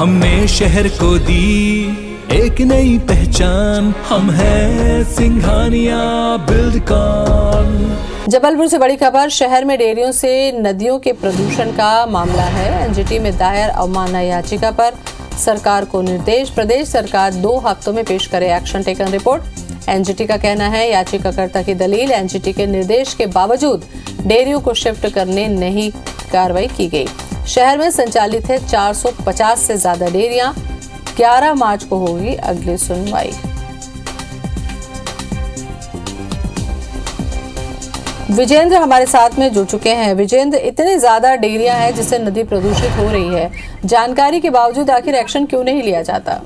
हमने शहर को दी एक नई पहचान, हम हैं सिंघानिया बिल्डकॉन। जबलपुर से बड़ी खबर, शहर में डेयरियों से नदियों के प्रदूषण का मामला है। एनजीटी में दायर अवमानना याचिका पर सरकार को निर्देश, प्रदेश सरकार 2 हफ्तों में पेश करे एक्शन टेकन रिपोर्ट। एनजीटी का कहना है याचिकाकर्ता की दलील, एनजीटी के निर्देश के बावजूद डेयरियों को शिफ्ट करने नहीं कार्रवाई की गई। शहर में संचालित है 450 से ज्यादा डेयरियां। 11 मार्च को होगी अगली सुनवाई। विजेंद्र हमारे साथ में जुड़ चुके हैं। विजेंद्र, इतनी ज्यादा डेयरियां हैं जिससे नदी प्रदूषित हो रही है, जानकारी के बावजूद आखिर एक्शन क्यों नहीं लिया जाता?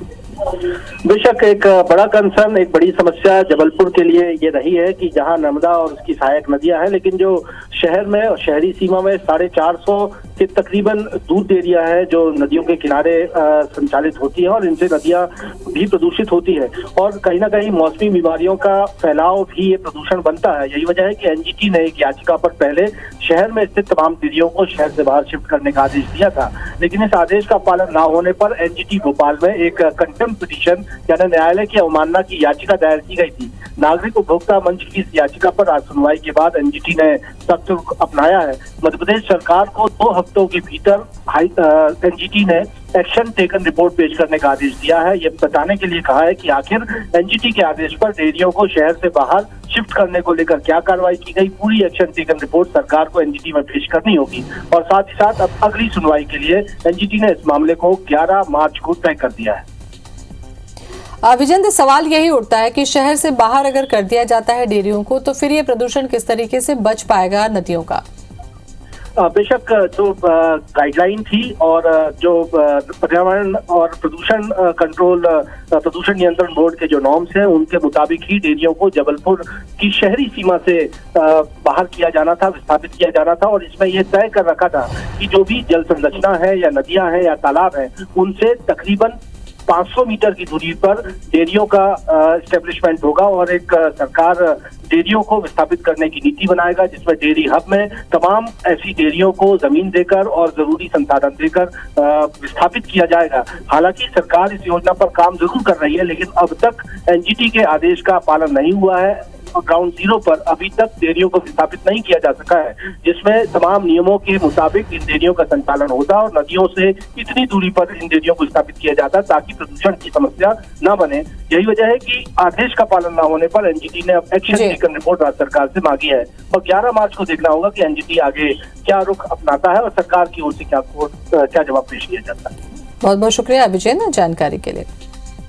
बेशक एक बड़ा कंसर्न, एक बड़ी समस्या जबलपुर के लिए ये रही है कि जहां नर्मदा और उसकी सहायक नदियां हैं, लेकिन जो शहर में और शहरी सीमा में 450 के तकरीबन दूर एरिया है जो नदियों के किनारे संचालित होती है और इनसे नदियां भी प्रदूषित होती है और कहीं ना कहीं मौसमी बीमारियों का फैलाव भी ये प्रदूषण बनता है। यही वजह है कि एनजीटी ने एक याचिका पर पहले शहर में स्थित तमाम डेयरियों को शहर से बाहर शिफ्ट करने का आदेश दिया था, लेकिन इस आदेश का पालन न होने पर एनजीटी भोपाल में एक कंटेम्प्ट पिटीशन यानी न्यायालय की अवमानना की याचिका दायर की गई थी। नागरिक उपभोक्ता मंच की इस याचिका पर आज सुनवाई के बाद एनजीटी ने सख्त रुख अपनाया है। मध्य प्रदेश सरकार को 2 हफ्तों के भीतर एनजीटी ने एक्शन टेकन रिपोर्ट पेश करने का आदेश दिया है। ये बताने के लिए कहा है कि आखिर एनजीटी के आदेश पर डेयरियों को शहर से बाहर शिफ्ट करने को लेकर क्या कार्रवाई की गई। पूरी एक्शन टेकन रिपोर्ट सरकार को एनजीटी में पेश करनी होगी और साथ ही साथ अब अगली सुनवाई के लिए एनजीटी ने इस मामले को 11 मार्च को तय कर दिया है। विजेंद्र, सवाल यही उठता है कि शहर से बाहर अगर कर दिया जाता है डेयरियों को, तो फिर ये प्रदूषण किस तरीके से बच पाएगा नदियों का? बेशक जो गाइडलाइन थी और जो पर्यावरण और प्रदूषण कंट्रोल प्रदूषण नियंत्रण बोर्ड के जो नॉर्म्स हैं उनके मुताबिक ही डेयरियों को जबलपुर की शहरी सीमा से बाहर किया जाना था, विस्थापित किया जाना था और इसमें यह तय कर रखा था कि जो भी जल संरचना है या नदियां हैं या तालाब हैं उनसे तकरीबन 500 मीटर की दूरी पर डेयरियों का एस्टेब्लिशमेंट होगा और एक सरकार डेयरियों को विस्थापित करने की नीति बनाएगा जिसमें डेयरी हब में तमाम ऐसी डेयरियों को जमीन देकर और जरूरी संसाधन देकर विस्थापित किया जाएगा। हालांकि सरकार इस योजना पर काम जरूर कर रही है, लेकिन अब तक एनजीटी के आदेश का पालन नहीं हुआ है। ग्राउंड जीरो पर अभी तक डेयरियों को विस्थापित नहीं किया जा सका है, जिसमें तमाम नियमों के मुताबिक इन डेयरियों का संचालन होता और नदियों से इतनी दूरी पर इन डेयरियों को विस्थापित किया जाता ताकि प्रदूषण की समस्या न बने। यही वजह है कि आदेश का पालन न होने पर एनजीटी ने अब एक्शन टेकन रिपोर्ट राज्य सरकार से मांगी है और 11 मार्च को देखना होगा कि एनजीटी आगे क्या रुख अपनाता है और सरकार की ओर से क्या जवाब पेश किया जाता है। बहुत बहुत शुक्रिया विजेंद्र जानकारी के लिए।